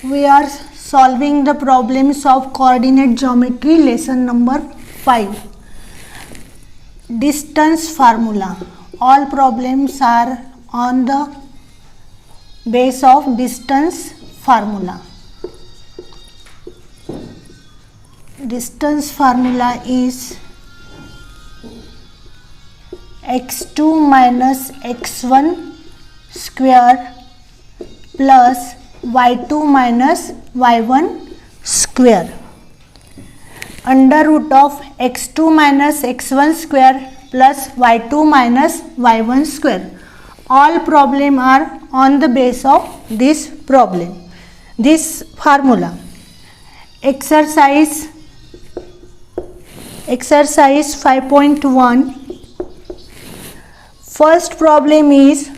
We are solving the problems of coordinate geometry, lesson number 5. Distance formula. All problems are on the base of distance formula. Distance formula is x2 minus x1 square plus y2 minus y1 square. Under root of x2 minus x1 square plus y2 minus y1 square. All problem are on the base of this problem, this formula. Exercise 5.1. First problem is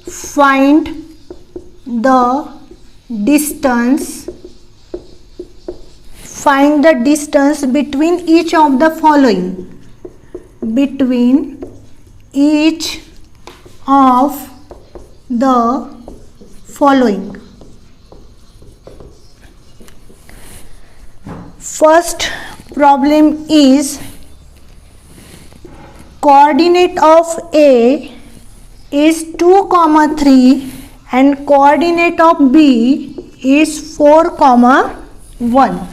find the distance between each of the following. Between each of the following. First problem is coordinate of A is 2, 3 and coordinate of B is 4, 1.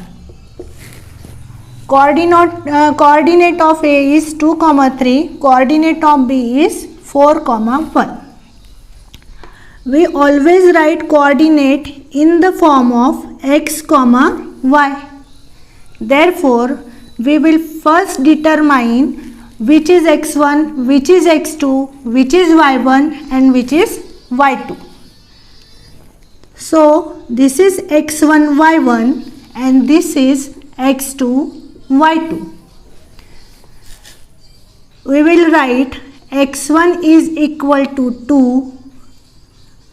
Coordinate of A is 2, 3, coordinate of B is 4, 1. We always write coordinate in the form of x, y. Therefore, we will first determine which is x1, which is x2, which is y1 and which is y2. So, this is x1, y1 and this is x2, y2. We will write x1 is equal to 2,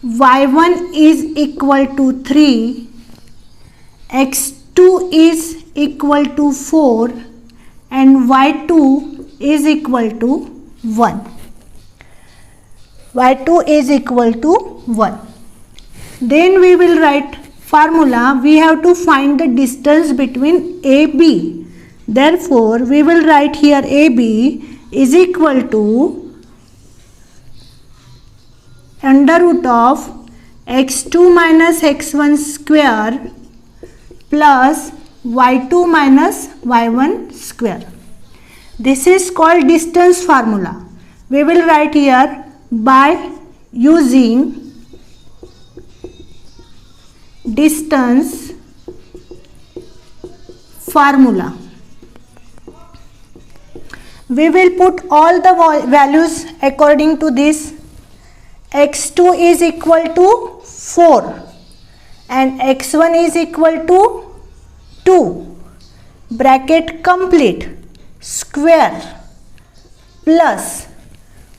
y1 is equal to 3, x2 is equal to 4 and y2 is equal to 1. y2 is equal to 1. Then we will write formula. We have to find the distance between AB. Therefore, we will write here AB is equal to under root of x2 minus x1 square plus y2 minus y1 square. This is called distance formula. We will write here by using distance formula. We will put all the values according to this. x2 is equal to 4 and x1 is equal to 2. Bracket complete. Square plus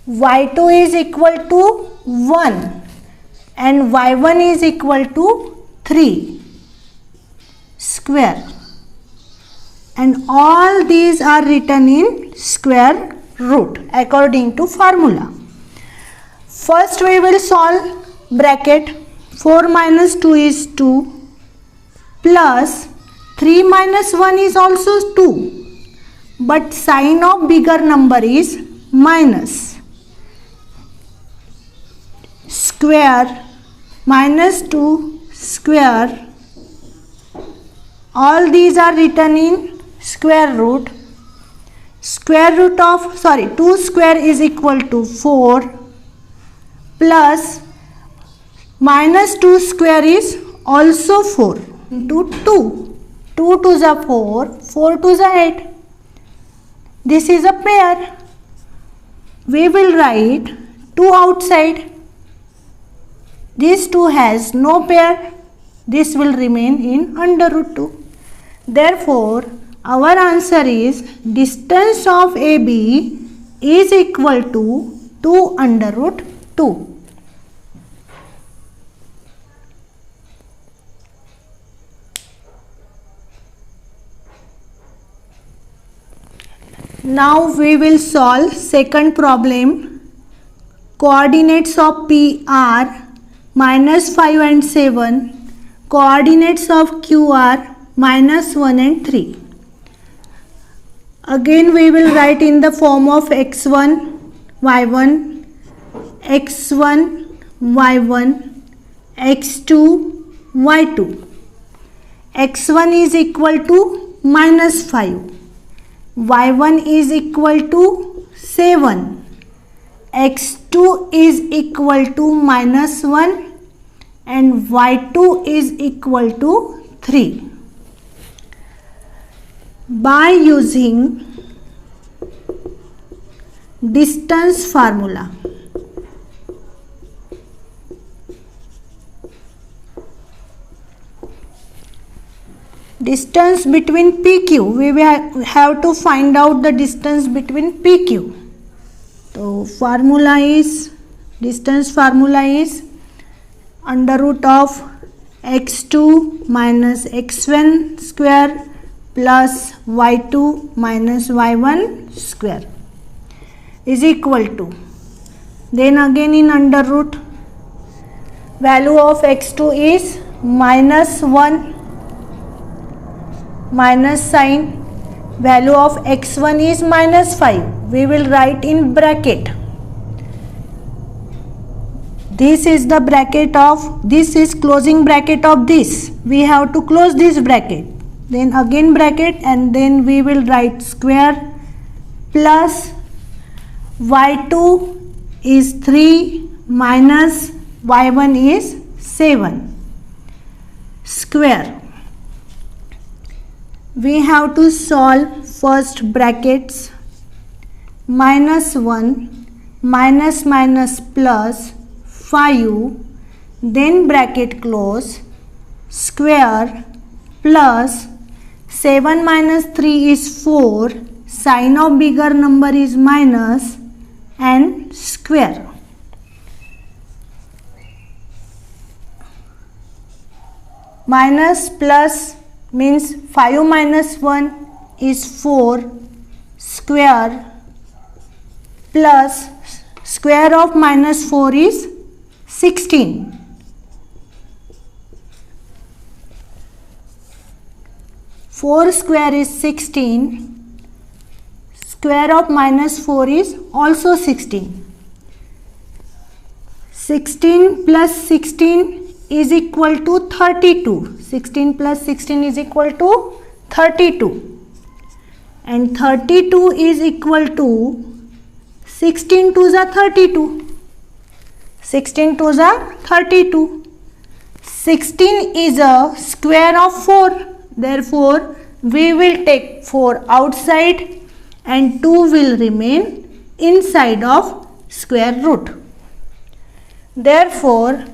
y2 is equal to 1 and y1 is equal to 3 square, and all these are written in square root according to formula. First we will solve bracket. 4 minus 2 is 2 plus 3 minus 1 is also 2. But sign of bigger number is minus. Square minus 2 square. All these are written in square root. Square root of 2 square is equal to 4 plus minus 2 square is also 4 into 2. 2 to the 4, 4 to the 8. This is a pair. We will write 2 outside. This 2 has no pair. This will remain in under root 2. Therefore, our answer is distance of AB is equal to 2 under root 2. Now we will solve second problem. Coordinates of P are -5 and 7. Coordinates of Q are -1 and 3. Again we will write in the form of x1 y1, x1 y1, x2 y2. x1 is equal to -5, y1 is equal to 7, x2 is equal to -1 and y2 is equal to 3. By using distance formula, distance between PQ, we will have to find out the distance between PQ. So formula is, distance formula is under root of x2 minus x1 square plus y2 minus y1 square is equal to, then again in under root, value of x2 is -1 minus sign, value of x1 is -5, we will write in bracket. This is the bracket of, this is closing bracket of this, we have to close this bracket, then again bracket, and then we will write square plus y2 is 3 minus y1 is 7 square. We have to solve first brackets, -1 minus minus plus 5, then bracket close, square plus 7 minus 3 is 4, sign of bigger number is minus, and square. Minus plus means 5 minus 1 is 4, square plus square of -4 is 16. 4 square is 16, square of -4 is also 16. 16 plus 16 is equal to 32. 16 plus 16 is equal to 32. And 32 is equal to 16 2s are 32. 16 2s are 32. 16 is a square of 4. Therefore, we will take 4 outside and 2 will remain inside of square root. Therefore,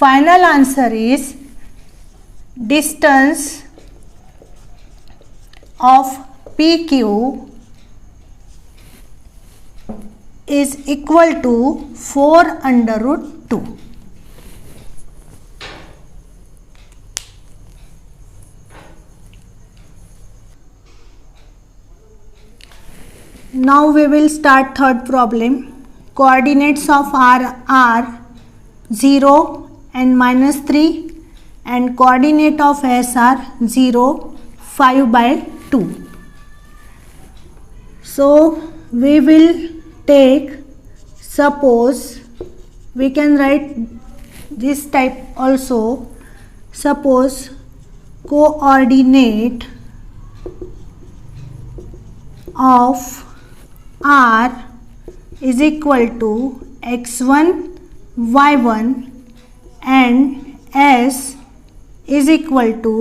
final answer is distance of PQ is equal to 4 under root 2. Now we will start third problem. Coordinates of R are 0 and -3 and coordinate of S are 0, 5/2. So we will take, suppose we can write this type also, suppose coordinate of R is equal to x1 y1 and S is equal to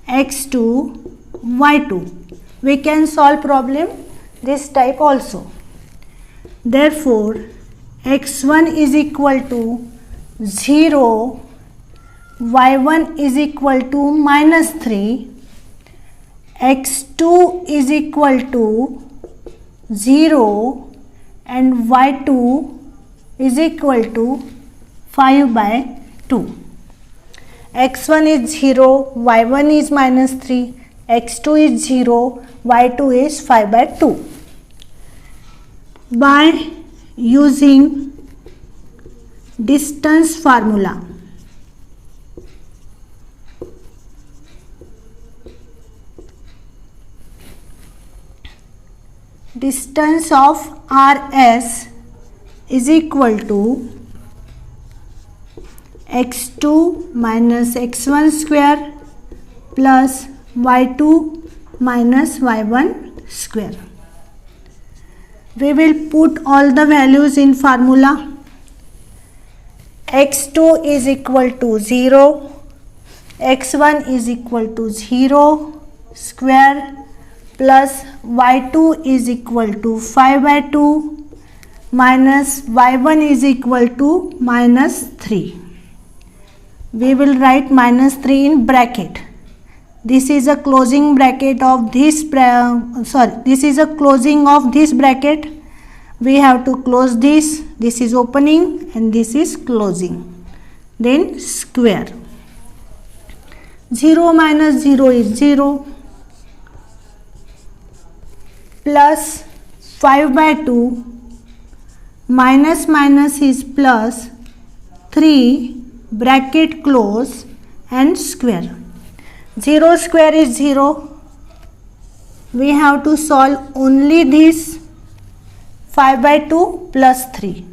x2 y2. We can solve problem this type also. Therefore, x1 is equal to 0, y1 is equal to -3, x2 is equal to 0 and y2 is equal to 5/2. x1 is 0, y1 is -3, x2 is 0, y2 is 5/2. By using distance formula. Distance of RS is equal to x2 minus x1 square plus y2 minus y1 square. We will put all the values in formula. x2 is equal to 0, x1 is equal to 0 square plus y2 is equal to 5 by 2 minus y1 is equal to minus 3. We will write minus 3 in bracket. This is a closing bracket of this this is a closing of this bracket. We have to close this. This is opening and this is closing. Then square. 0 minus 0 is 0 plus 5 by 2 minus minus is plus 3 bracket close and square. 0 square is 0. We have to solve only this 5 by 2 plus 3.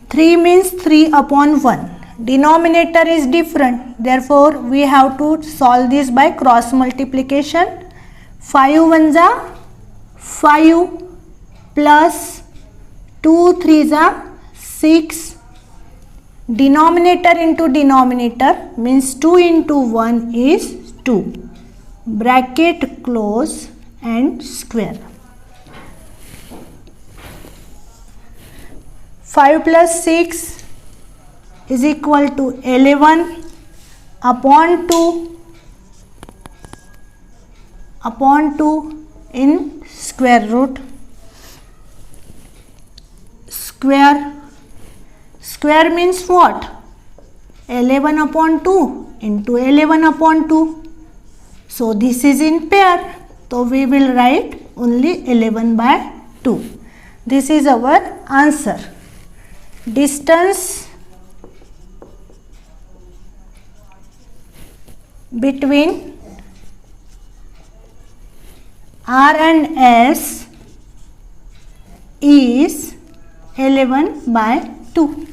3 means 3 upon 1. Denominator is different. Therefore, we have to solve this by cross multiplication. 5 ones are 5 plus 2 threes are 6. Denominator into denominator means 2 into 1 is 2. Bracket close and square. 5 plus 6 is equal to 11 upon 2 in square root. Square means what? 11 upon 2 into 11 upon 2. So this is in pair. So we will write only 11 by 2. This is our answer. Distance between R and S is 11 by 2.